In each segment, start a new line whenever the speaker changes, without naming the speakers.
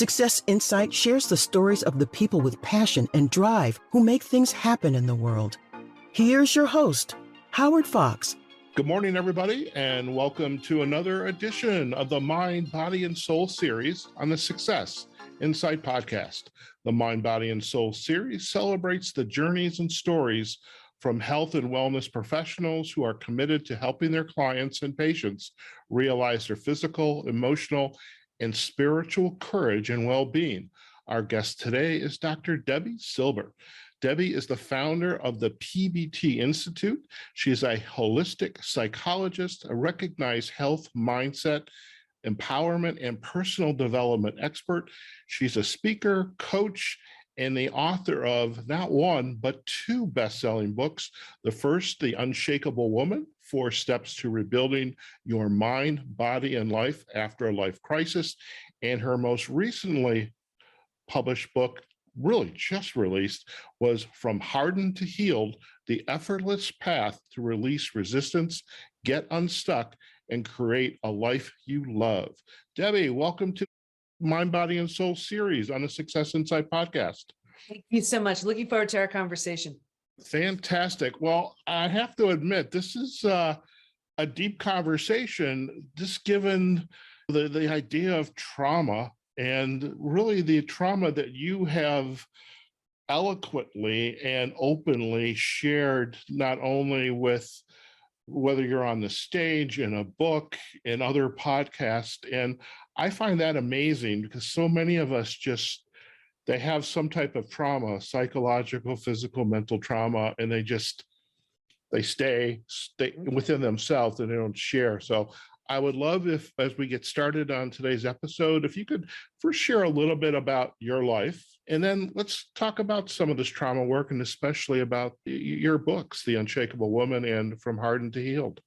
Success Insight shares the stories of the people with passion and drive who make things happen in the world. Here's your host, Howard Fox.
Good morning, everybody, and welcome to another edition of the Mind, Body, and Soul series on the Success Insight podcast. The Mind, Body, and Soul series celebrates the journeys and stories from health and wellness professionals who are committed to helping their clients and patients realize their physical, emotional, and spiritual courage and well-being. Our guest today is Dr. Debi Silber. Debi is the founder of the PBT Institute. She is a holistic psychologist, a recognized health, mindset, empowerment, and personal development expert. She's a speaker, coach, and the author of not one, but two best-selling books. The first, The Unshakable Woman, 4 Steps to Rebuilding Your Mind, Body, and Life After a Life Crisis. And her most recently published book, really just released, was From Hardened to Healed, The Effortless Path to Release Resistance, Get Unstuck, and Create a Life You Love. Debi, welcome to Mind, Body, and Soul series on the Success Insight podcast.
Thank you so much. Looking forward to our conversation.
Fantastic. Well, I have to admit, this is a deep conversation, just given the idea of trauma and really the trauma that you have eloquently and openly shared, not only with whether you're on the stage, in a book, in other podcasts. And I find that amazing because so many of us they have some type of trauma, psychological, physical, mental trauma, and they stay within themselves and they don't share. So I would love if, as we get started on today's episode, if you could first share a little bit about your life, and then let's talk about some of this trauma work, and especially about your books, The Unshakable Woman and From Hardened to Healed.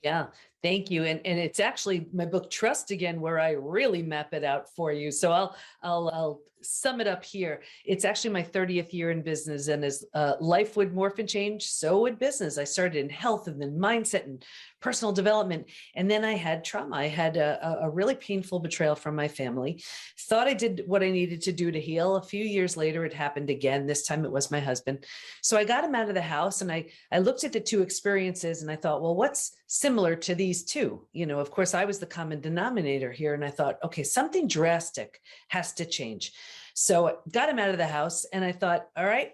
Yeah, thank you. And it's actually my book, Trust Again, where I really map it out for you. So I'll sum it up here. It's actually my 30th year in business, and as life would morph and change, so would business. I started in health and then mindset and personal development. And then I had trauma. I had a really painful betrayal from my family. Thought I did what I needed to do to heal. A few years later, it happened again. This time it was my husband. So I got him out of the house, and I looked at the two experiences, and I thought, well, what's similar to these two? You know, of course, I was the common denominator here. And I thought, okay, something drastic has to change. So I got him out of the house, and I thought, all right,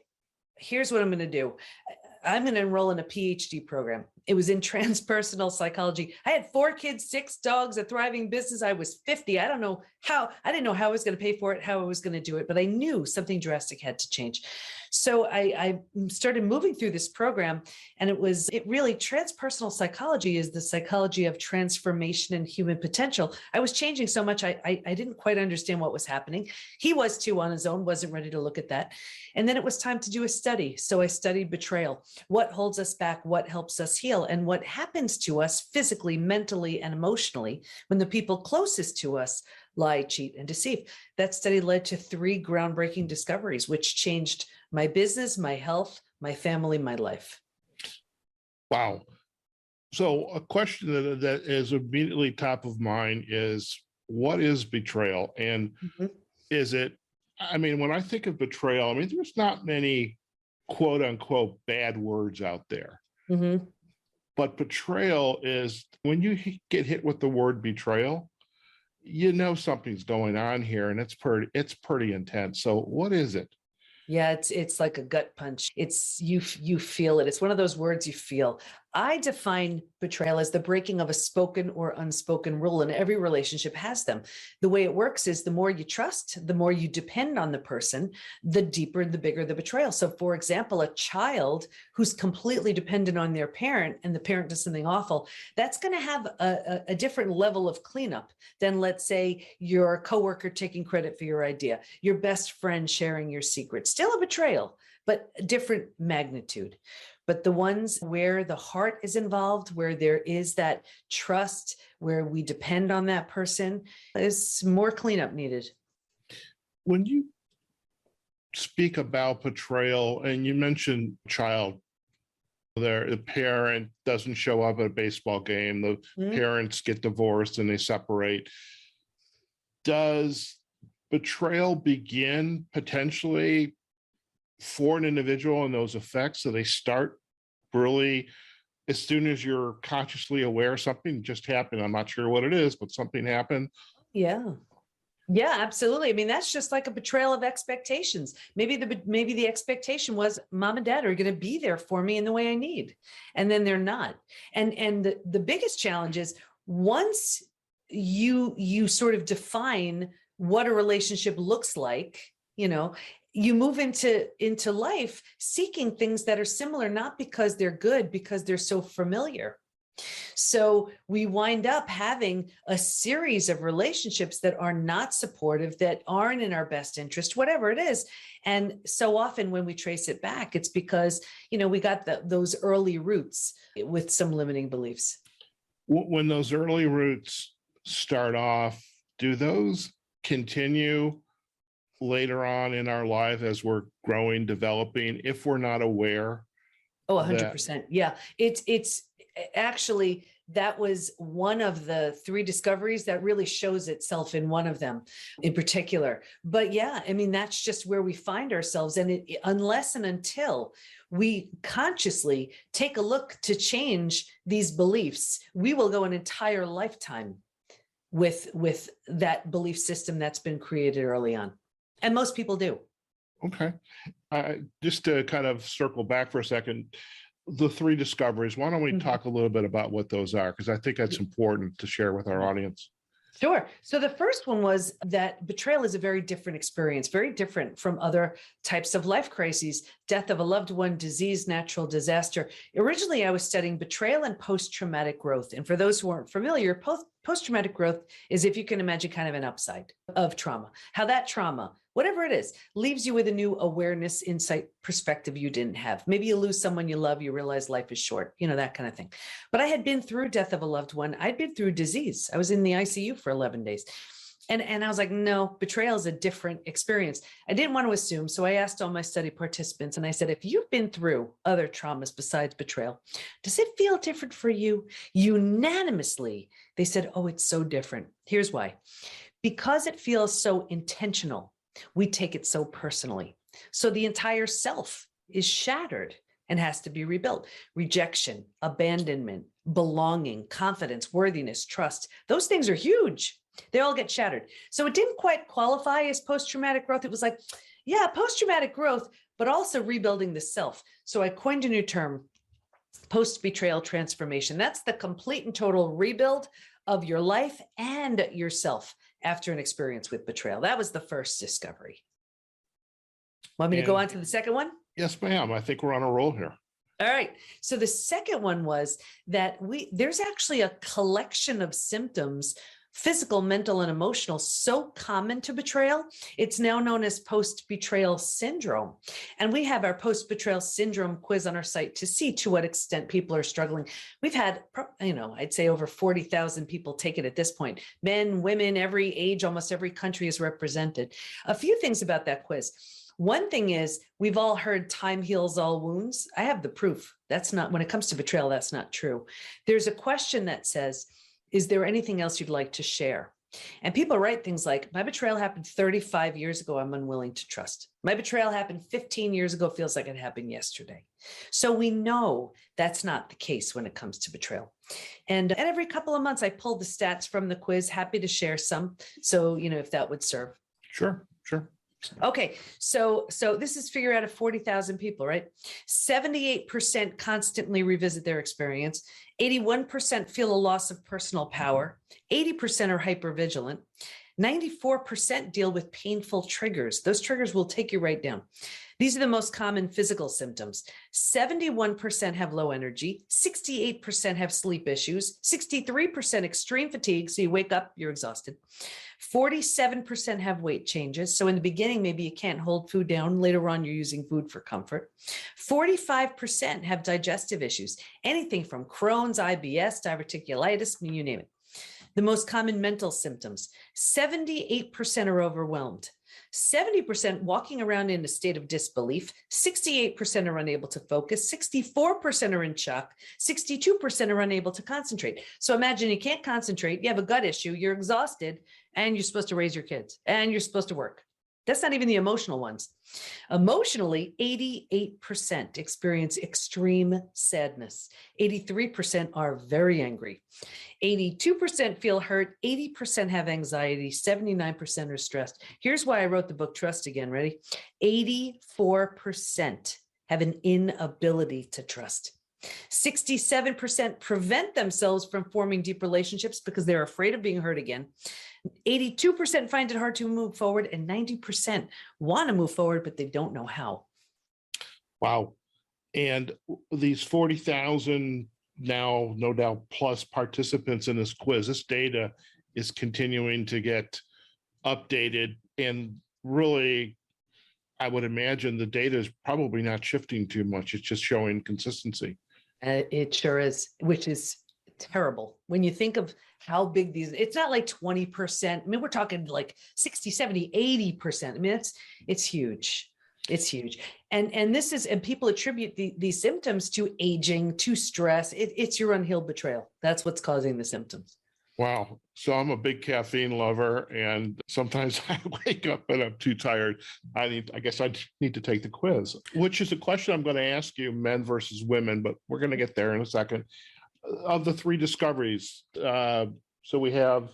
here's what I'm going to do. I'm going to enroll in a PhD program. It was in transpersonal psychology. I had 4 kids, 6 dogs, a thriving business. I was 50. I didn't know how I was going to pay for it, how I was going to do it, but I knew something drastic had to change. So I started moving through this program, and it really, transpersonal psychology is the psychology of transformation and human potential. I was changing so much, I didn't quite understand what was happening. He was too on his own, wasn't ready to look at that. And then it was time to do a study. So I studied betrayal. What holds us back? What helps us heal? And what happens to us physically, mentally, and emotionally when the people closest to us lie, cheat, and deceive. That study led to 3 groundbreaking discoveries, which changed my business, my health, my family, my life.
Wow. So a question that is immediately top of mind is, what is betrayal? And is it, I mean, when I think of betrayal, I mean, there's not many quote unquote bad words out there. But betrayal is, when you get hit with the word betrayal, you know something's going on here, and it's pretty intense. So what is it?
Yeah, it's like a gut punch. It's you feel it. It's one of those words you feel. I define betrayal as the breaking of a spoken or unspoken rule, and every relationship has them. The way it works is the more you trust, the more you depend on the person, the deeper, the bigger the betrayal. So for example, a child who's completely dependent on their parent and the parent does something awful, that's going to have a different level of cleanup than, let's say, your coworker taking credit for your idea, your best friend sharing your secret. Still a betrayal, but a different magnitude. But the ones where the heart is involved, where there is that trust, where we depend on that person, is more cleanup needed.
When you speak about betrayal, and you mentioned child, the parent doesn't show up at a baseball game, the parents get divorced and they separate. Does betrayal begin potentially for an individual and those effects? So they start really as soon as you're consciously aware something just happened. I'm not sure what it is, but something happened.
Yeah. Yeah, absolutely. I mean, that's just like a betrayal of expectations. Maybe the expectation was mom and dad are going to be there for me in the way I need, and then they're not. And the biggest challenge is once you sort of define what a relationship looks like, you move into life seeking things that are similar, not because they're good, because they're so familiar. So we wind up having a series of relationships that are not supportive, that aren't in our best interest, whatever it is. And so often when we trace it back, it's because, we got those early roots with some limiting beliefs.
When those early roots start off, do those continue later on in our life as we're growing, developing, if we're not aware?
Oh, 100%. Yeah. It's actually, that was one of the 3 discoveries that really shows itself in one of them in particular. But yeah, I mean, that's just where we find ourselves. And unless and until we consciously take a look to change these beliefs, we will go an entire lifetime with that belief system that's been created early on. And most people do.
Okay. Just to kind of circle back for a second, the 3 discoveries, why don't we talk a little bit about what those are? Because I think that's important to share with our audience.
Sure. So the first one was that betrayal is a very different experience, very different from other types of life crises, death of a loved one, disease, natural disaster. Originally, I was studying betrayal and post-traumatic growth. And for those who aren't familiar, post-traumatic growth is, if you can imagine, kind of an upside of trauma, how that trauma, whatever it is, leaves you with a new awareness, insight, perspective you didn't have. Maybe you lose someone you love, you realize life is short, that kind of thing. But I had been through death of a loved one. I'd been through disease. I was in the ICU for 11 days. And I was like, no, betrayal is a different experience. I didn't want to assume. So I asked all my study participants and I said, if you've been through other traumas besides betrayal, does it feel different for you? Unanimously, they said, oh, it's so different. Here's why. Because it feels so intentional, we take it so personally. So the entire self is shattered and has to be rebuilt. Rejection, abandonment, belonging, confidence, worthiness, trust. Those things are huge. They all get shattered. So it didn't quite qualify as post-traumatic growth. It was like, yeah, post-traumatic growth, but also rebuilding the self. So I coined a new term, post-betrayal transformation. That's the complete and total rebuild of your life and yourself after an experience with betrayal. That was the first discovery. Want me to go on to the second one?
Yes, ma'am. I think we're on a roll here.
All right. So the second one was that there's actually a collection of symptoms, physical, mental, and emotional, so common to betrayal. It's now known as post-betrayal syndrome. And we have our post-betrayal syndrome quiz on our site to see to what extent people are struggling. We've had, I'd say over 40,000 people take it at this point. Men, women, every age, almost every country is represented. A few things about that quiz. One thing is, we've all heard time heals all wounds. I have the proof. That's not, when it comes to betrayal, that's not true. There's a question that says, is there anything else you'd like to share? And people write things like, my betrayal happened 35 years ago, I'm unwilling to trust. My betrayal happened 15 years ago, feels like it happened yesterday. So we know that's not the case when it comes to betrayal. And every couple of months, I pull the stats from the quiz, happy to share some. So, if that would serve.
Sure.
Okay, so this is figure out of 40,000 people, right? 78% constantly revisit their experience. 81% feel a loss of personal power. 80% are hypervigilant. 94% deal with painful triggers. Those triggers will take you right down. These are the most common physical symptoms. 71% have low energy. 68% have sleep issues. 63% extreme fatigue. So you wake up, you're exhausted. 47% have weight changes. So in the beginning, maybe you can't hold food down. Later on, you're using food for comfort. 45% have digestive issues. Anything from Crohn's, IBS, diverticulitis, you name it. The most common mental symptoms, 78% are overwhelmed. 70% walking around in a state of disbelief, 68% are unable to focus, 64% are in shock, 62% are unable to concentrate. So imagine you can't concentrate, you have a gut issue, you're exhausted, and you're supposed to raise your kids, and you're supposed to work. That's not even the emotional ones. Emotionally, 88% experience extreme sadness. 83% are very angry. 82% feel hurt. 80% have anxiety. 79% are stressed. Here's why I wrote the book Trust Again. Ready? 84% have an inability to trust. 67% prevent themselves from forming deep relationships because they're afraid of being hurt again. 82% find it hard to move forward, and 90% want to move forward, but they don't know how.
Wow. And these 40,000 now, no doubt, plus participants in this quiz, this data is continuing to get updated. And really, I would imagine the data is probably not shifting too much. It's just showing consistency.
It sure is, which is terrible. When you think of how big these, it's not like 20%. I mean, we're talking like 60, 70, 80%. I mean, it's huge. It's huge. And this is, and people attribute these symptoms to aging, to stress. It's your unhealed betrayal. That's what's causing the symptoms.
Wow. So I'm a big caffeine lover, and sometimes I wake up and I'm too tired. I guess I need to take the quiz, which is a question I'm going to ask you, men versus women, but we're going to get there in a second. Of the three discoveries, so we have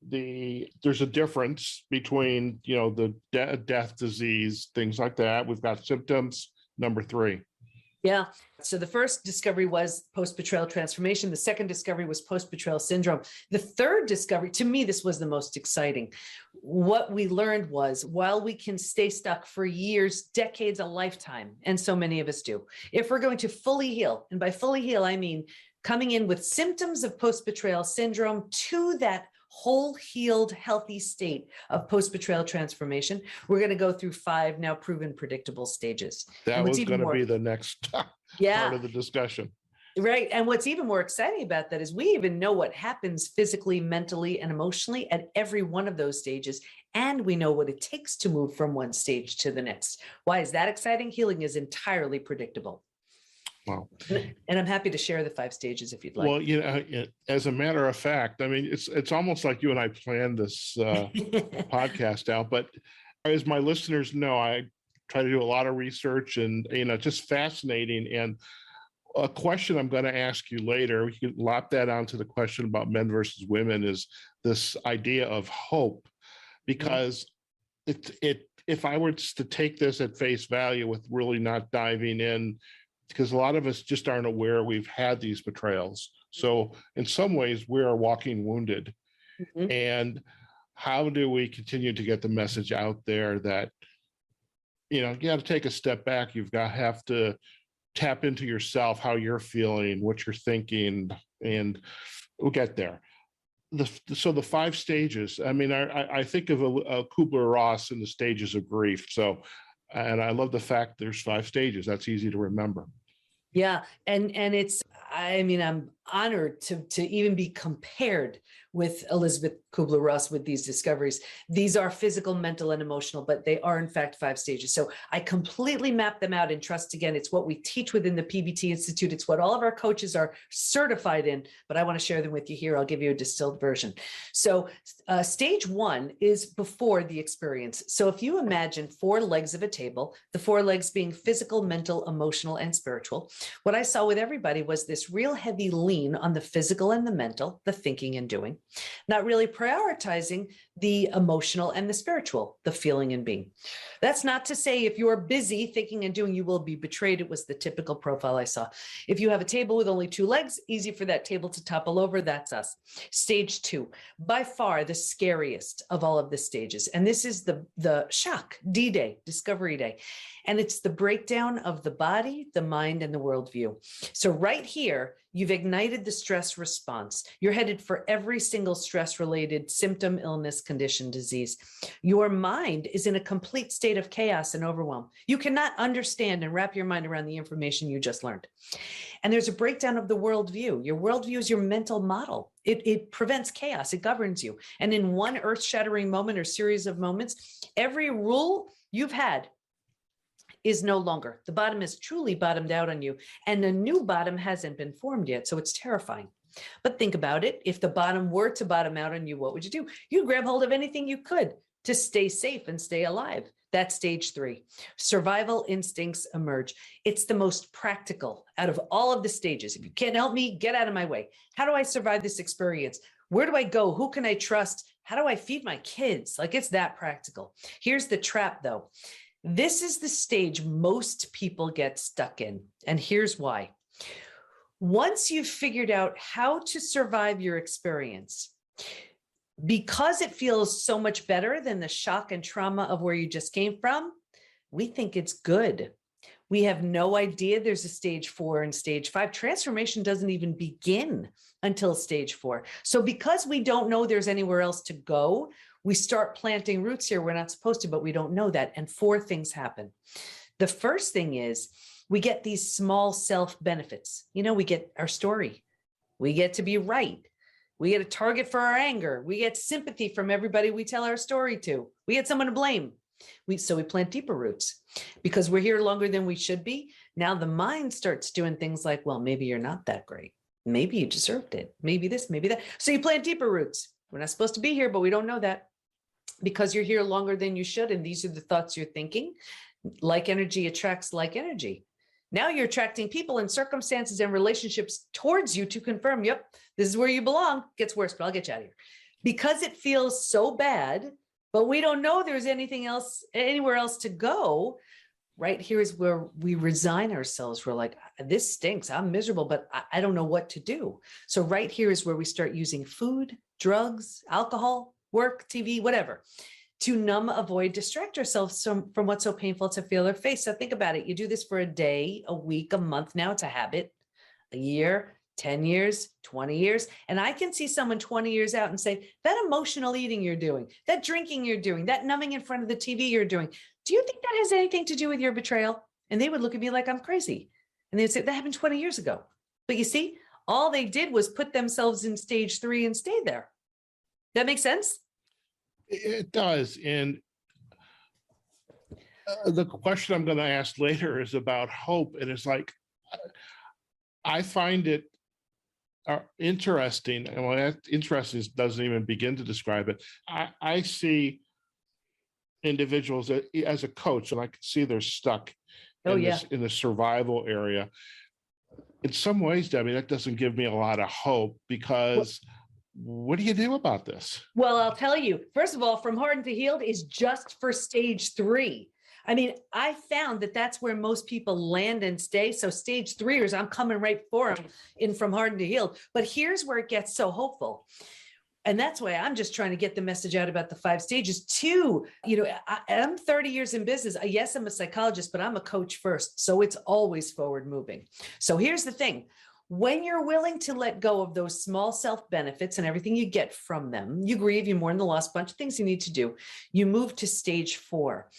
there's a difference between, the death, disease, things like that. We've got symptoms, number 3.
Yeah. So the first discovery was post-betrayal transformation. The second discovery was post-betrayal syndrome. The third discovery, to me, this was the most exciting. What we learned was, while we can stay stuck for years, decades, a lifetime, and so many of us do, if we're going to fully heal, and by fully heal, I mean coming in with symptoms of post-betrayal syndrome to that whole healed, healthy state of post-betrayal transformation, we're going to go through 5 now proven predictable stages.
That was going to be the next part of the discussion.
Right. And what's even more exciting about that is we even know what happens physically, mentally, and emotionally at every one of those stages. And we know what it takes to move from one stage to the next. Why is that exciting? Healing is entirely predictable.
Wow.
And I'm happy to share the 5 stages if you'd like.
Well, as a matter of fact, I mean, it's almost like you and I planned this podcast out, but as my listeners know, I try to do a lot of research and, just fascinating. And a question I'm going to ask you later, we can lop that onto the question about men versus women, is this idea of hope, because if I were to take this at face value with really not diving in, because a lot of us just aren't aware we've had these betrayals. So in some ways, we are walking wounded. Mm-hmm. And how do we continue to get the message out there that, you got to take a step back. Have to tap into yourself, how you're feeling, what you're thinking, and we'll get there. So the 5 stages, I mean, I think of a Kubler-Ross in the stages of grief. So, and I love the fact there's 5 stages. That's easy to remember.
Yeah. And it's, I mean, I'm honored to even be compared with Elizabeth Kubler-Ross with these discoveries. These are physical, mental, and emotional, but they are in fact 5 stages. So I completely map them out in Trust Again. It's what we teach within the PBT Institute. It's what all of our coaches are certified in, but I want to share them with you here. I'll give you a distilled version. So stage 1 is before the experience. So if you imagine 4 legs of a table, the 4 legs being physical, mental, emotional, and spiritual, what I saw with everybody was this real heavy lean on the physical and the mental, the thinking and doing, not really prioritizing the emotional and the spiritual, the feeling and being. That's not to say if you're busy thinking and doing, you will be betrayed. It was the typical profile I saw. If you have a table with only 2 legs, easy for that table to topple over. That's us. Stage 2, by far the scariest of all of the stages. And this is the shock, D-Day, Discovery Day. And it's the breakdown of the body, the mind, and the worldview. So right here, You've ignited the stress response. You're headed for every single stress-related symptom, illness, condition, disease. Your mind is in a complete state of chaos and overwhelm. You cannot understand and wrap your mind around the information you just learned. And there's a breakdown of the worldview. Your worldview is your mental model. It prevents chaos. It governs you. And in one earth-shattering moment or series of moments, every rule you've had is no longer. The bottom is truly bottomed out on you, and a new bottom hasn't been formed yet. So it's terrifying. But think about it. If the bottom were to bottom out on you, what would you do? You'd grab hold of anything you could to stay safe and stay alive. That's stage 3. Survival instincts emerge. It's the most practical out of all of the stages. If you can't help me, get out of my way. How do I survive this experience? Where do I go? Who can I trust? How do I feed my kids? Like, it's that practical. Here's the trap, though. This is the stage most people get stuck in, and here's why. Once you've figured out how to survive your experience, because it feels so much better than the shock and trauma of where you just came from, we think it's good. We have no idea there's a stage 4 and stage 5. Transformation doesn't even begin until stage 4. So because we don't know there's anywhere else to go, we start planting roots here. We're not supposed to, but we don't know that. And 4 things happen. The first thing is we get these small self benefits. You know, we get our story. We get to be right. We get a target for our anger. We get sympathy from everybody we tell our story to. We get someone to blame. So we plant deeper roots because we're here longer than we should be. Now the mind starts doing things like, well, maybe you're not that great. Maybe you deserved it. Maybe this, maybe that. So you plant deeper roots. We're not supposed to be here, but we don't know that because you're here longer than you should. And these are the thoughts you're thinking. Like energy attracts like energy. Now you're attracting people and circumstances and relationships towards you to confirm, yep, this is where you belong. Gets worse, but I'll get you out of here. Because it feels so bad, but we don't know there's anything else, anywhere else to go. Right here is where we resign ourselves. We're like, this stinks. I'm miserable, but I don't know what to do. So right here is where we start using food, drugs, alcohol, work, TV, whatever, to numb, avoid, distract ourselves from what's so painful to feel or face. So think about it. You do this for a day, a week, a month. Now it's a habit, a year, 10 years, 20 years. And I can see someone 20 years out and say, that emotional eating you're doing, that drinking you're doing, that numbing in front of the TV you're doing, do you think that has anything to do with your betrayal? And they would look at me like I'm crazy. And they'd say, that happened 20 years ago. But you see, all they did was put themselves in stage 3 and stay there. That makes sense?
It does. And the question I'm going to ask later is about hope. And it's like, I find it interesting. And well, interesting doesn't even begin to describe it. I see individuals as a coach, and I can see they're stuck in the survival area. In some ways, Debbie, that doesn't give me a lot of hope because what do you do about this?
Well, I'll tell you, first of all, From Hardened to Healed is just for stage 3. I mean, I found that that's where most people land and stay. So stage 3ers, I'm coming right for them in From Hardened to Healed. But here's where it gets so hopeful. And that's why I'm just trying to get the message out about the 5 stages. 2, I'm 30 years in business. Yes, I'm a psychologist, but I'm a coach first. So it's always forward moving. So here's the thing. When you're willing to let go of those small self benefits and everything you get from them, you grieve, you mourn the loss, bunch of things you need to do. You move to stage 4.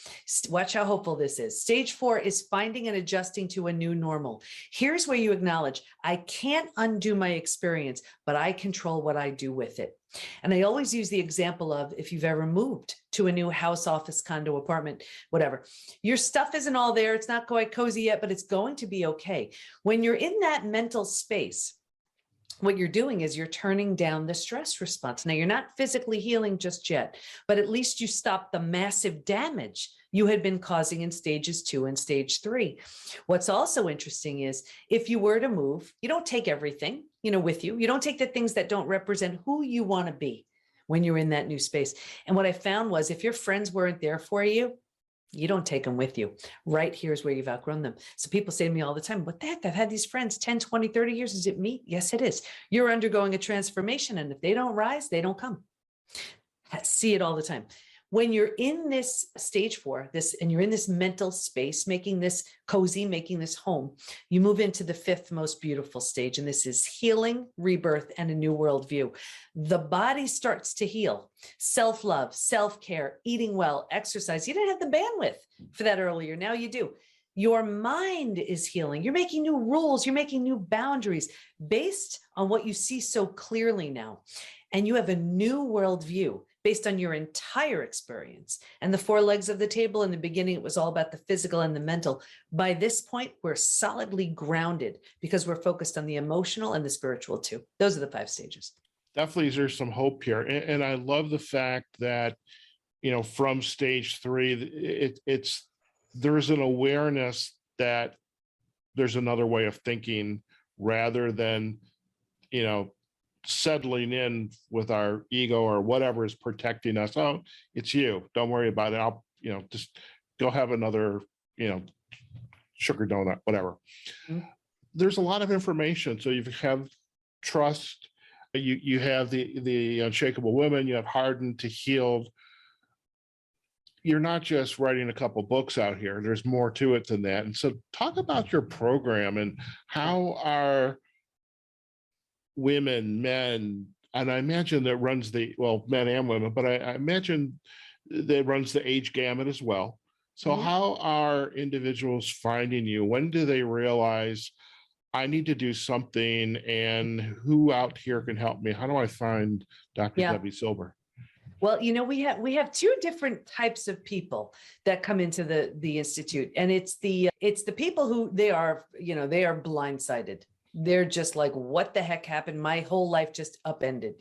Watch how hopeful this is. Stage 4 is finding and adjusting to a new normal. Here's where you acknowledge, I can't undo my experience, but I control what I do with it. And I always use the example of if you've ever moved to a new house, office, condo, apartment, whatever, your stuff isn't all there. It's not quite cozy yet, but it's going to be okay. When you're in that mental space, what you're doing is you're turning down the stress response. Now, you're not physically healing just yet, but at least you stop the massive damage you had been causing in stages 2 and stage 3. What's also interesting is if you were to move, you don't take everything, with you. You don't take the things that don't represent who you want to be when you're in that new space. And what I found was if your friends weren't there for you, you don't take them with you. Right here's where you've outgrown them. So people say to me all the time, what the heck? I've had these friends 10, 20, 30 years. Is it me? Yes, it is. You're undergoing a transformation. And if they don't rise, they don't come. I see it all the time. when you're in this stage 4, and you're in this mental space, making this cozy, making this home, you move into the 5th most beautiful stage. And this is healing, rebirth, and a new worldview. The body starts to heal. Self-love, self-care, eating well, exercise. You didn't have the bandwidth for that earlier. Now you do. Your mind is healing. You're making new rules. You're making new boundaries based on what you see so clearly now. And you have a new worldview based on your entire experience. And the 4 legs of the table, in the beginning, it was all about the physical and the mental. By this point, we're solidly grounded because we're focused on the emotional and the spiritual too. Those are the 5 stages.
Definitely, there's some hope here. And I love the fact that, from stage 3, there's an awareness that there's another way of thinking rather than, settling in with our ego or whatever is protecting us. Oh, it's you. Don't worry about it. I'll, just go have another, sugar donut, whatever. Mm-hmm. There's a lot of information. So you have trust. You have the Unshakable Women. You have Hardened to Healed. You're not just writing a couple books out here. There's more to it than that. And so talk about your program and how are women, men, and I imagine that runs men and women, but I imagine that runs the age gamut as well. So mm-hmm. How are individuals finding you? When do they realize I need to do something, and who out here can help me? How do I find Dr. Debi Silber?
Well, we have 2 different types of people that come into the Institute, and it's the people who they are blindsided. They're just like, what the heck happened? My whole life just upended,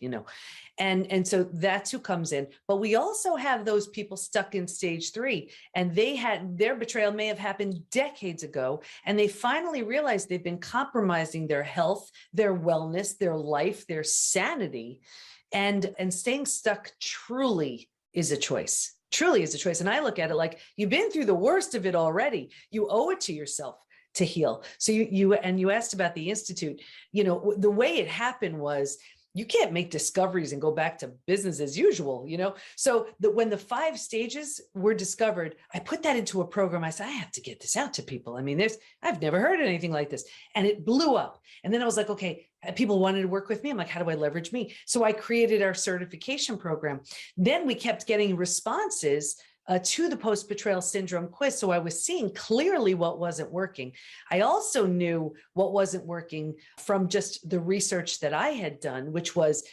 And so that's who comes in. But we also have those people stuck in stage 3, and their betrayal may have happened decades ago. And they finally realized they've been compromising their health, their wellness, their life, their sanity. And staying stuck truly is a choice. Truly is a choice. And I look at it like, you've been through the worst of it already. You owe it to yourself to heal. So you asked about the Institute. The way it happened was, you can't make discoveries and go back to business as usual, So when the 5 stages were discovered, I put that into a program. I said, I have to get this out to people. I mean, I've never heard anything like this. And it blew up. And then I was like, okay, people wanted to work with me. I'm like, how do I leverage me? So I created our certification program. Then we kept getting responses to the post-betrayal syndrome quiz. So I was seeing clearly what wasn't working. I also knew what wasn't working from just the research that I had done, which was,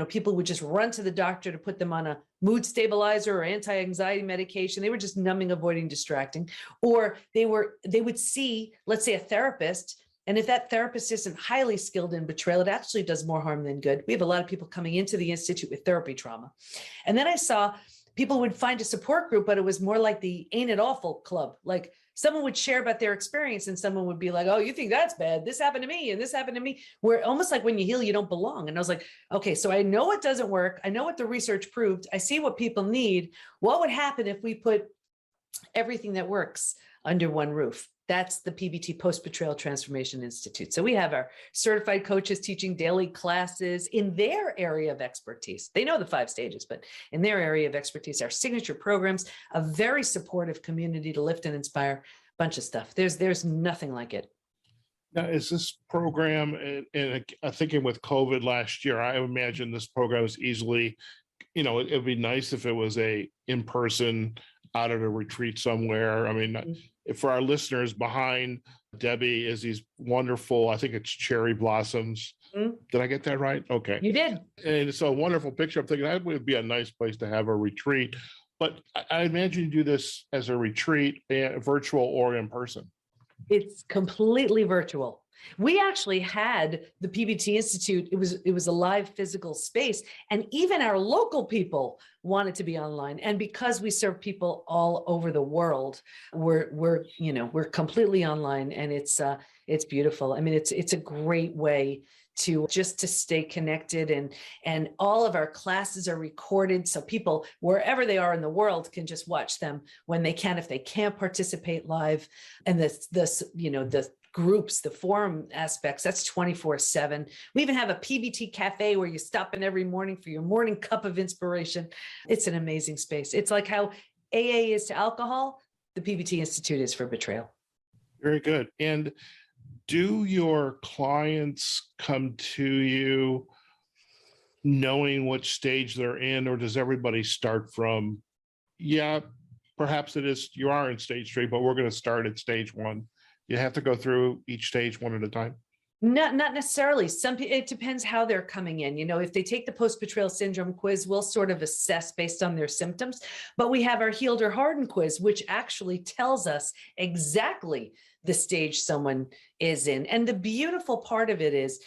people would just run to the doctor to put them on a mood stabilizer or anti-anxiety medication. They were just numbing, avoiding, distracting, or they would see, let's say, a therapist. And if that therapist isn't highly skilled in betrayal, it actually does more harm than good. We have a lot of people coming into the Institute with therapy trauma. And then I saw people would find a support group, but it was more like the Ain't It Awful Club. Like someone would share about their experience and someone would be like, oh, you think that's bad? This happened to me and this happened to me. Where almost like when you heal, you don't belong. And I was like, okay, so I know it doesn't work. I know what the research proved. I see what people need. What would happen if we put everything that works under one roof? That's the PBT Post-Betrayal Transformation Institute. So we have our certified coaches teaching daily classes in their area of expertise. They know the 5 stages, but in their area of expertise, our signature programs, a very supportive community to lift and inspire, a bunch of stuff. There's nothing like it.
Now, is this program, and thinking with COVID last year, I imagine this program is easily, it'd be nice if it was a in-person out at a retreat somewhere. I mean, for our listeners, behind Debi is these wonderful, I think it's cherry blossoms. Mm-hmm. Did I get that right? Okay.
You did.
And it's a wonderful picture. I'm thinking that would be a nice place to have a retreat. But I imagine you do this as a retreat, virtual or in person.
It's completely virtual. We actually had the PBT Institute. It was a live physical space, and even our local people wanted to be online. And because we serve people all over the world, we're completely online, and it's beautiful. I mean, it's a great way to stay connected, and all of our classes are recorded, so people wherever they are in the world can just watch them when they can, if they can't participate live. And the groups, the forum aspects, that's 24/7. We even have a PBT cafe where you stop in every morning for your morning cup of inspiration. It's an amazing space. It's like how AA is to alcohol, the PBT Institute is for betrayal.
Very good. And do your clients come to you knowing which stage they're in, or does everybody start from, yeah, perhaps you are in stage 3, but we're going to start at stage 1? You have to go through each stage one at a time?
Not necessarily. It depends how they're coming in. If they take the post-betrayal syndrome quiz, we'll sort of assess based on their symptoms. But we have our Healed or Hardened quiz, which actually tells us exactly the stage someone is in. And the beautiful part of it is,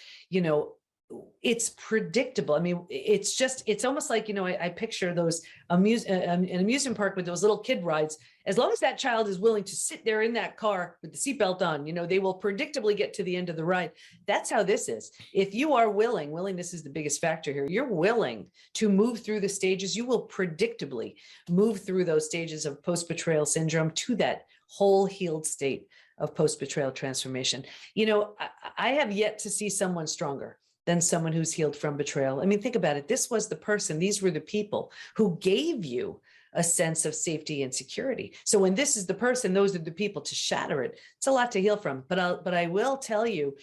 it's predictable. I mean, it's almost like, I picture those an amusement park with those little kid rides. As long as that child is willing to sit there in that car with the seatbelt on, they will predictably get to the end of the ride. That's how this is. If you are willingness is the biggest factor here. You're willing to move through the stages, you will predictably move through those stages of post-betrayal syndrome to that whole healed state of post-betrayal transformation. I have yet to see someone stronger than someone who's healed from betrayal. I mean, think about it. This was the person, these were the people who gave you a sense of safety and security. So when this is the person, those are the people to shatter it. It's a lot to heal from, but I will tell you,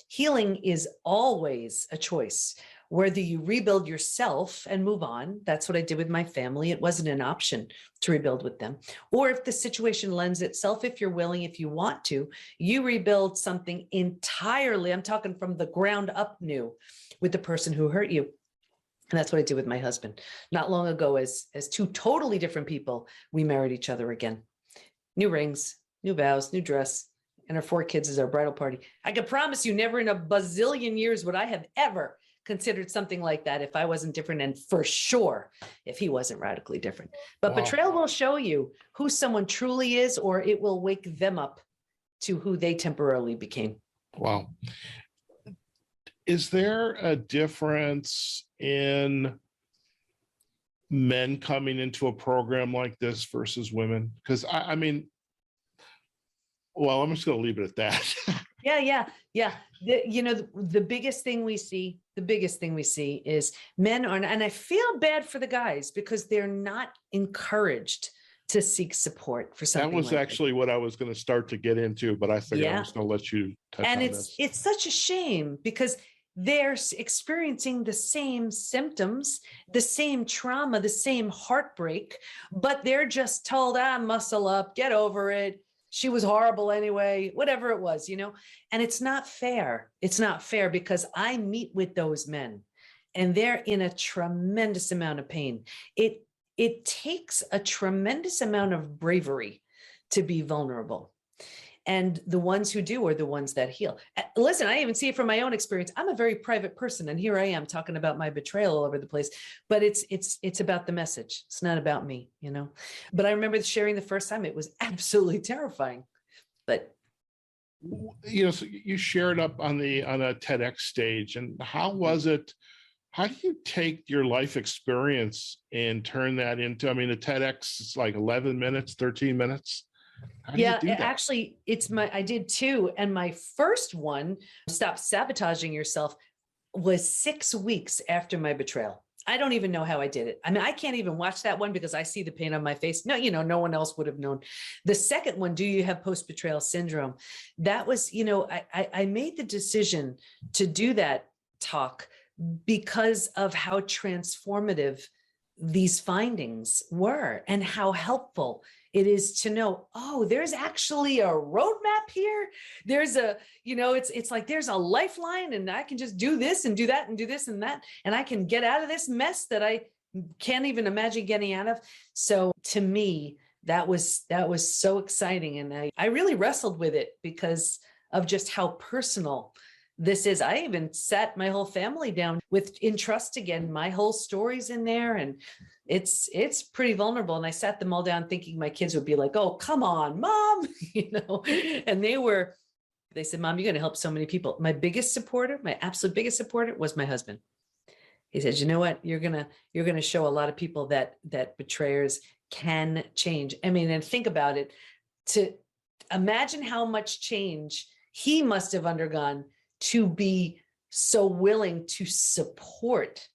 healing is always a choice. Whether you rebuild yourself and move on, that's what I did with my family. It wasn't an option to rebuild with them. Or if the situation lends itself, if you're willing, if you want to, you rebuild something entirely, I'm talking from the ground up new, with the person who hurt you. And that's what I did with my husband. Not long ago, as two totally different people, we married each other again. New rings, new vows, new dress, and our 4 kids as our bridal party. I can promise you, never in a bazillion years would I have ever considered something like that if I wasn't different, and for sure if he wasn't radically different. But wow. Betrayal will show you who someone truly is, or it will wake them up to who they temporarily became.
Wow. Is there a difference in men coming into a program like this versus women? Because I mean, well, I'm just going to leave it at that.
Yeah. The biggest thing we see is men are, and I feel bad for the guys because they're not encouraged to seek support for something.
That was
like
actually what I was going to start to get into, but I figured I was going to let you touch on this.
And it's such a shame because they're experiencing the same symptoms, the same trauma, the same heartbreak, but they're just told, muscle up, get over it. She was horrible anyway, whatever it was, and it's not fair. It's not fair because I meet with those men and they're in a tremendous amount of pain. It takes a tremendous amount of bravery to be vulnerable. And the ones who do are the ones that heal. Listen, I even see it from my own experience. I'm a very private person, and here I am talking about my betrayal all over the place. But it's about the message. It's not about me, But I remember sharing the first time. It was absolutely terrifying. But
so you shared up on a TEDx stage, and how was it? How do you take your life experience and turn that into? I mean, a TEDx is like 11 minutes, 13 minutes.
Actually, I did 2. And my first one, Stop Sabotaging Yourself, was 6 weeks after my betrayal. I don't even know how I did it. I mean, I can't even watch that one because I see the pain on my face. No, no one else would have known. The second one, Do You Have Post-Betrayal Syndrome? That was, I made the decision to do that talk because of how transformative these findings were and how helpful it is to know, there's actually a roadmap here. There's it's like there's a lifeline, and I can just do this and do that and do this and that, and I can get out of this mess that I can't even imagine getting out of. So to me, that was so exciting. And I really wrestled with it because of just how personal this is. I even sat my whole family down in trust again. My whole story's in there, and it's pretty vulnerable. And I sat them all down thinking my kids would be like, "Oh, come on, Mom," and they said, "Mom, you're going to help so many people." My biggest supporter, my absolute biggest supporter was my husband. He said, "You know what? You're going to show a lot of people that betrayers can change." I mean, and think about it, to imagine how much change he must have undergone to be so willing to support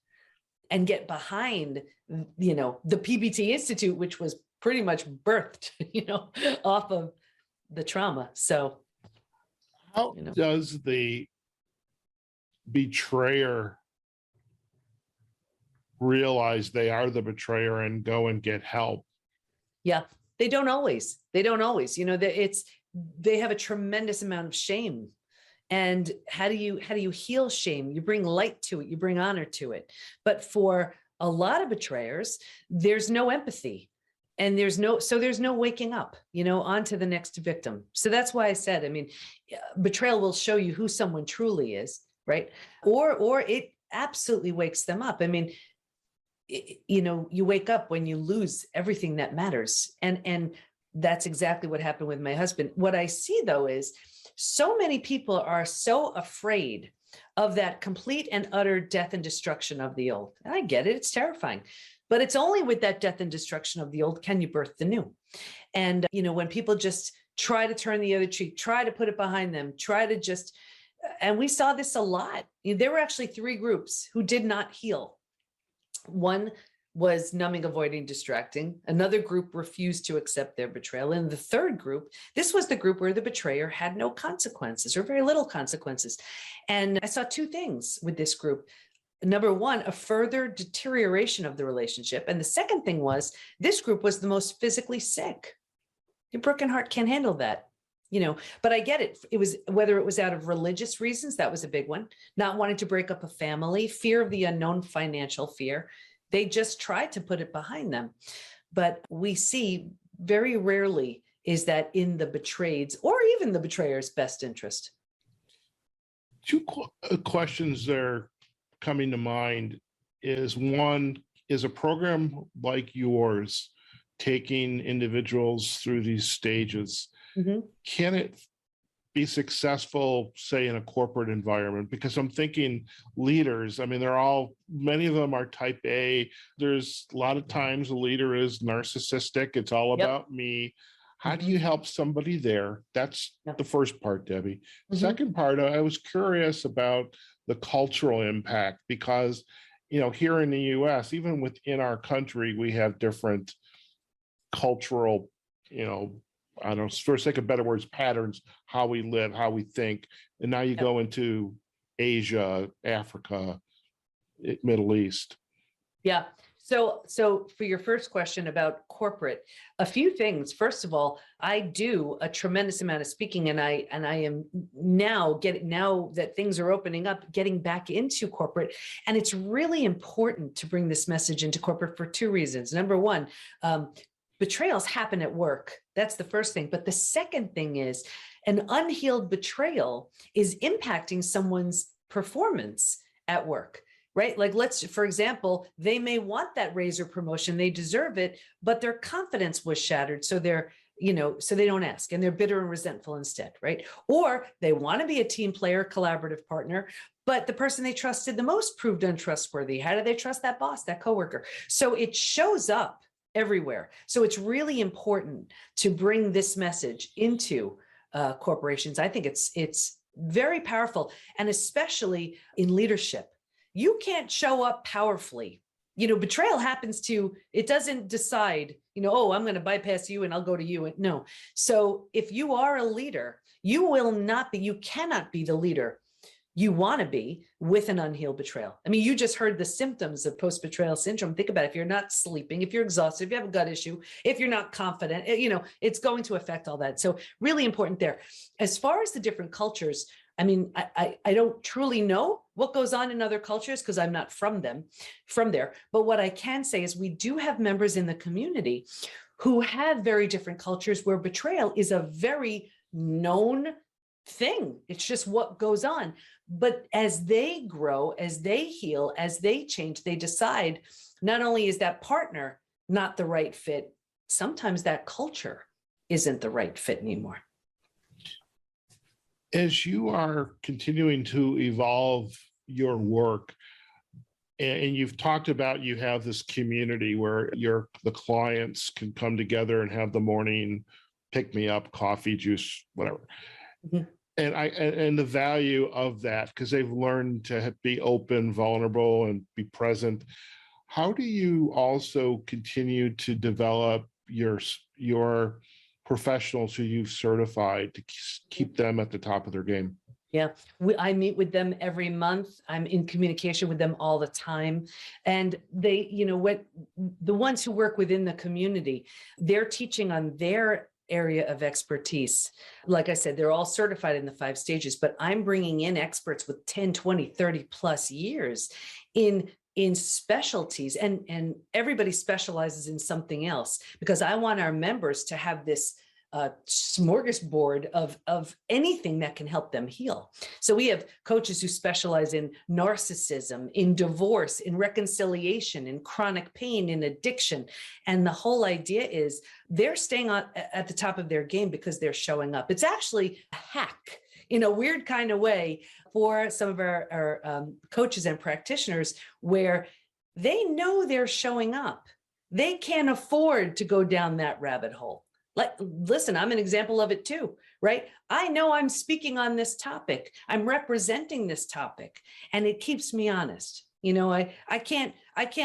and get behind, the PBT Institute, which was pretty much birthed, off of the trauma. So
how does the betrayer realize they are the betrayer and go and get help?
Yeah, they don't always, they have a tremendous amount of shame. And how do you heal shame? You bring light to it, you bring honor to it. But for a lot of betrayers, there's no empathy. And there's no waking up, on to the next victim. So that's why I said, betrayal will show you who someone truly is, right? Or it absolutely wakes them up. You wake up when you lose everything that matters. And that's exactly what happened with my husband. What I see though is so many people are so afraid of that complete and utter death and destruction of the old. And I get it, it's terrifying. But it's only with that death and destruction of the old can you birth the new. And, when people just try to turn the other cheek, try to put it behind them, and we saw this a lot. There were actually 3 groups who did not heal. One was numbing, avoiding, distracting. Another group refused to accept their betrayal. And the third group, this was the group where the betrayer had no consequences or very little consequences. And I saw 2 things with this group. Number one, a further deterioration of the relationship. And the second thing was this group was the most physically sick. Your broken heart can't handle that, but I get it. It was whether it was out of religious reasons, that was a big one, not wanting to break up a family, fear of the unknown, financial fear. They just tried to put it behind them. But we see very rarely is that in the betrayed's or even the betrayer's best interest.
2 questions there coming to mind is, one, is a program like yours taking individuals through these stages, can it be successful, say, in a corporate environment? Because I'm thinking leaders, many of them are type A. There's a lot of times a leader is narcissistic. It's all about me. How do you help somebody there? That's the first part, Debbie. Second part, I was curious about the cultural impact, because, here in the US, even within our country, we have different cultural, I don't know, for sake of better words, patterns, how we live, how we think. And now you go into Asia, Africa, Middle East. Yeah.
So for your first question about corporate, a few things. First of all, I do a tremendous amount of speaking, and I am now that things are opening up, getting back into corporate. And it's really important to bring this message into corporate for 2 reasons. Number one, betrayals happen at work. That's the first thing. But the second thing is an unhealed betrayal is impacting someone's performance at work. Right? Like for example, they may want that raise or promotion, they deserve it, but their confidence was shattered. So so they don't ask, and they're bitter and resentful instead, right? Or they want to be a team player, collaborative partner, but the person they trusted the most proved untrustworthy. How do they trust that boss, that coworker? So it shows up everywhere. So it's really important to bring this message into corporations. I think it's very powerful, and especially in leadership. You can't show up powerfully. Betrayal it doesn't decide, I'm going to bypass you and I'll go to you. No. So if you are a leader, you cannot be the leader you want to be with an unhealed betrayal. You just heard the symptoms of post-betrayal syndrome. Think about it. If you're not sleeping, if you're exhausted, if you have a gut issue, if you're not confident, it's going to affect all that. So really important there. As far as the different cultures, I don't truly know what goes on in other cultures because I'm not from there. But what I can say is we do have members in the community who have very different cultures where betrayal is a very known thing. It's just what goes on. But as they grow, as they heal, as they change, they decide not only is that partner not the right fit, sometimes that culture isn't the right fit anymore.
As you are continuing to evolve your work, and you've talked about you have this community where the clients can come together and have the morning pick me up, coffee, juice, whatever. And the value of that, because they've learned to be open, vulnerable, and be present. How do you also continue to develop your professionals who you've certified to keep them at the top of their game?
Yeah, I meet with them every month. I'm in communication with them all the time. And they, the ones who work within the community, they're teaching on their area of expertise. Like I said, they're all certified in the 5 stages, but I'm bringing in experts with 10, 20, 30 plus years in specialties, and everybody specializes in something else, because I want our members to have this smorgasbord of anything that can help them heal. So we have coaches who specialize in narcissism, in divorce, in reconciliation, in chronic pain, in addiction. And the whole idea is they're staying at the top of their game because they're showing up. It's actually a hack in a weird kind of way for some of our coaches and practitioners, where they know they're showing up. They can't afford to go down that rabbit hole. Listen, I'm an example of it too, right? I know I'm speaking on this topic. I'm representing this topic, and it keeps me honest. I can't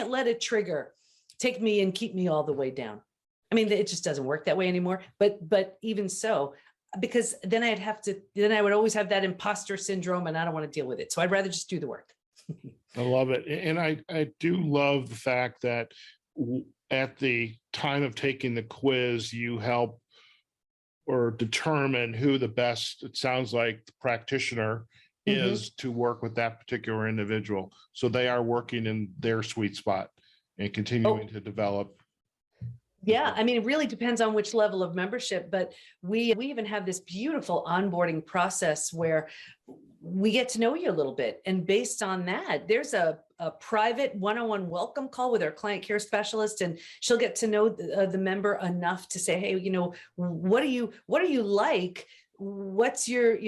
let a trigger take me and keep me all the way down. I mean, it just doesn't work that way anymore. But even so, because then I would always have that imposter syndrome, and I don't want to deal with it. So I'd rather just do the work.
I love it. And I do love the fact that at the time of taking the quiz, you help or determine who the best, it sounds like, the practitioner is to work with that particular individual. So they are working in their sweet spot and continuing to develop.
Yeah, I mean, it really depends on which level of membership, but we even have this beautiful onboarding process where we get to know you a little bit. And based on that, there's a private one-on-one welcome call with our client care specialist, and she'll get to know the member enough to say, hey, what do you like? What's your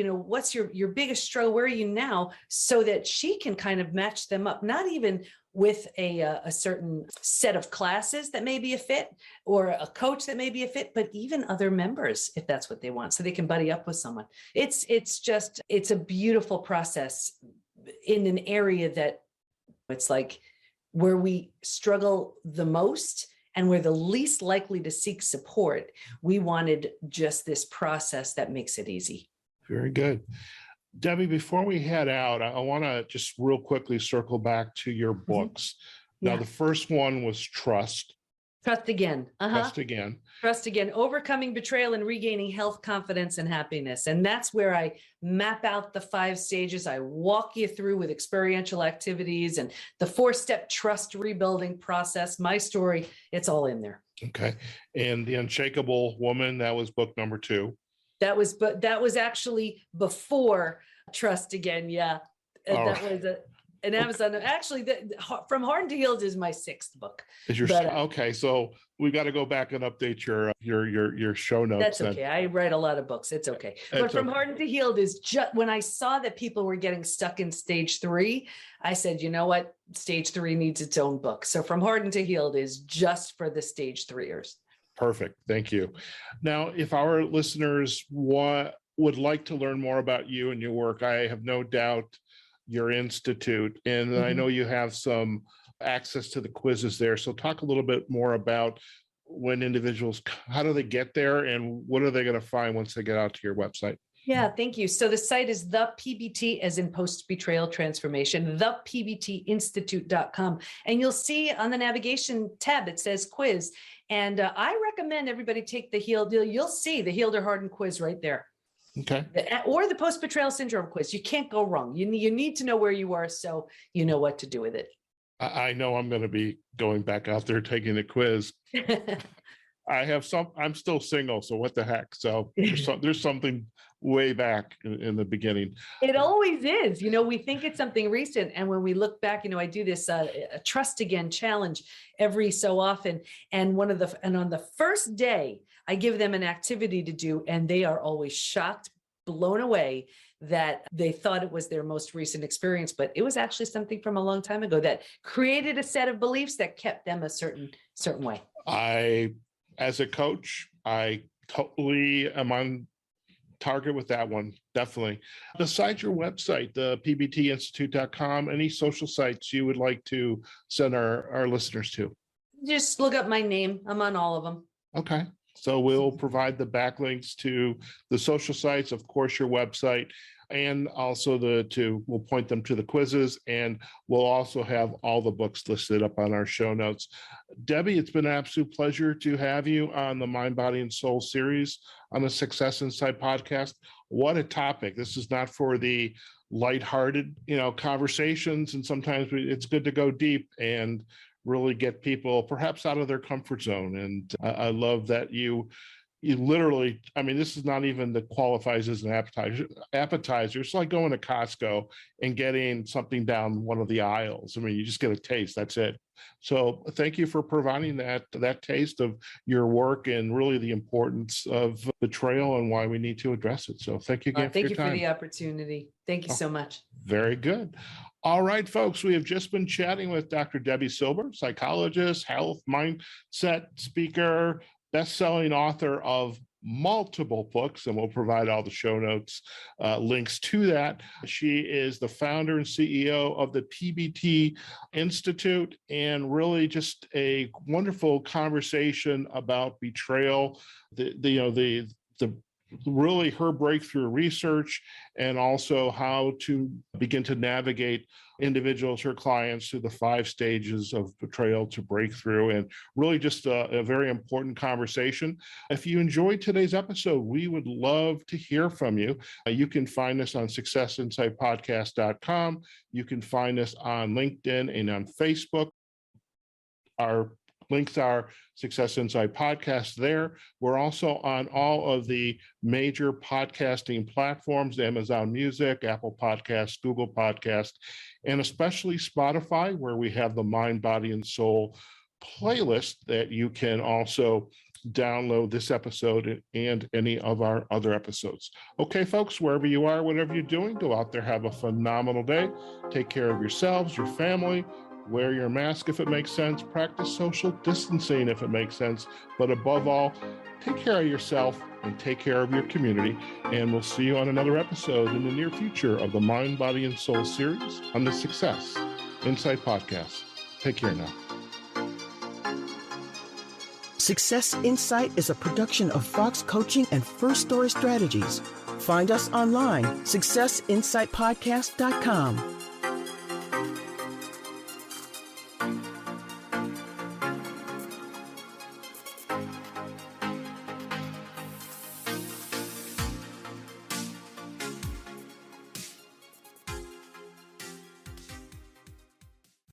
biggest struggle? Where are you now? So that she can kind of match them up, not even with a certain set of classes that may be a fit, or a coach that may be a fit, but even other members, if that's what they want, so they can buddy up with someone. It's a beautiful process in an area that it's like where we struggle the most and we're the least likely to seek support. We wanted just this process that makes it easy.
Very good. Debi, before we head out, I want to just real quickly circle back to your books. Now, the first one was Trust.
Trust Again.
Trust Again.
Trust Again, Overcoming Betrayal and Regaining Health, Confidence, and Happiness. And that's where I map out the 5 stages. I walk you through with experiential activities and the 4-step trust rebuilding process. My story, it's all in there.
Okay. And The Unshakable Woman, that was book number 2.
That was actually before Trust Again. Yeah. That was an Amazon. Actually, From Hardened to Healed is my 6th book.
Okay, so we got to go back and update your show notes.
That's okay. I write a lot of books. It's okay. But From Hardened to Healed is just when I saw that people were getting stuck in stage 3, I said, you know what? Stage 3 needs its own book. So From Hardened to Healed is just for the stage 3ers.
Perfect. Thank you. Now, if our listeners would like to learn more about you and your work, I have no doubt your institute, and I know you have some access to the quizzes there. So talk a little bit more about when individuals, how do they get there, and what are they going to find once they get out to your website?
Yeah, thank you. So the site is the PBT, as in post-betrayal transformation, thepbtinstitute.com. And you'll see on the navigation tab, it says quiz. And I recommend everybody take the Healed. You'll see the Healed or Hardened quiz right there.
Okay.
Or the post-betrayal syndrome quiz. You can't go wrong. You need to know where you are so you know what to do with it.
I know I'm going to be going back out there taking the quiz. I'm still single, so what the heck? So there's something way back in the beginning.
It always is. We think it's something recent. And when we look back, I do this a Trust Again challenge every so often. And on the first day, I give them an activity to do, and they are always shocked, blown away that they thought it was their most recent experience, but it was actually something from a long time ago that created a set of beliefs that kept them a certain way.
As a coach, I totally am on target with that one, definitely. Besides your website, the pbtinstitute.com, any social sites you would like to send our listeners to?
Just look up my name. I'm on all of them.
Okay. So we'll provide the backlinks to the social sites, of course, your website, and also we'll point them to the quizzes, and we'll also have all the books listed up on our show notes. Debi, it's been an absolute pleasure to have you on the Mind, Body, and Soul series on the Success Insight podcast. What a topic. This is not for the lighthearted, conversations, and sometimes it's good to go deep and really get people perhaps out of their comfort zone. And I love that you literally, this is not even that qualifies as an appetizer. It's like going to Costco and getting something down one of the aisles. You just get a taste, that's it. So thank you for providing that taste of your work and really the importance of betrayal and why we need to address it. So thank you again for your time.
Thank you for the opportunity. Thank you so much.
Very good. All right, folks, we have just been chatting with Dr. Debi Silber, psychologist, health, mindset speaker, best-selling author of multiple books, and we'll provide all the show notes links to that. She is the founder and CEO of the PBT Institute, and really just a wonderful conversation about betrayal, the really her breakthrough research, and also how to begin to navigate individuals, her clients, through the 5 stages of betrayal to breakthrough, and really just a very important conversation. If you enjoyed today's episode, we would love to hear from you. You can find us on successinsightpodcast.com. You can find us on LinkedIn and on Facebook. Our links are Success Insight Podcast there. We're also on all of the major podcasting platforms, Amazon Music, Apple Podcasts, Google Podcasts, and especially Spotify, where we have the Mind, Body, and Soul playlist that you can also download this episode and any of our other episodes. Okay, folks, wherever you are, whatever you're doing, go out there, have a phenomenal day. Take care of yourselves, your family. Wear your mask if it makes sense. Practice social distancing if it makes sense. But above all, take care of yourself and take care of your community. And we'll see you on another episode in the near future of the Mind, Body, and Soul series on the Success Insight Podcast. Take care now.
Success Insight is a production of Fox Coaching and First Story Strategies. Find us online, successinsightpodcast.com.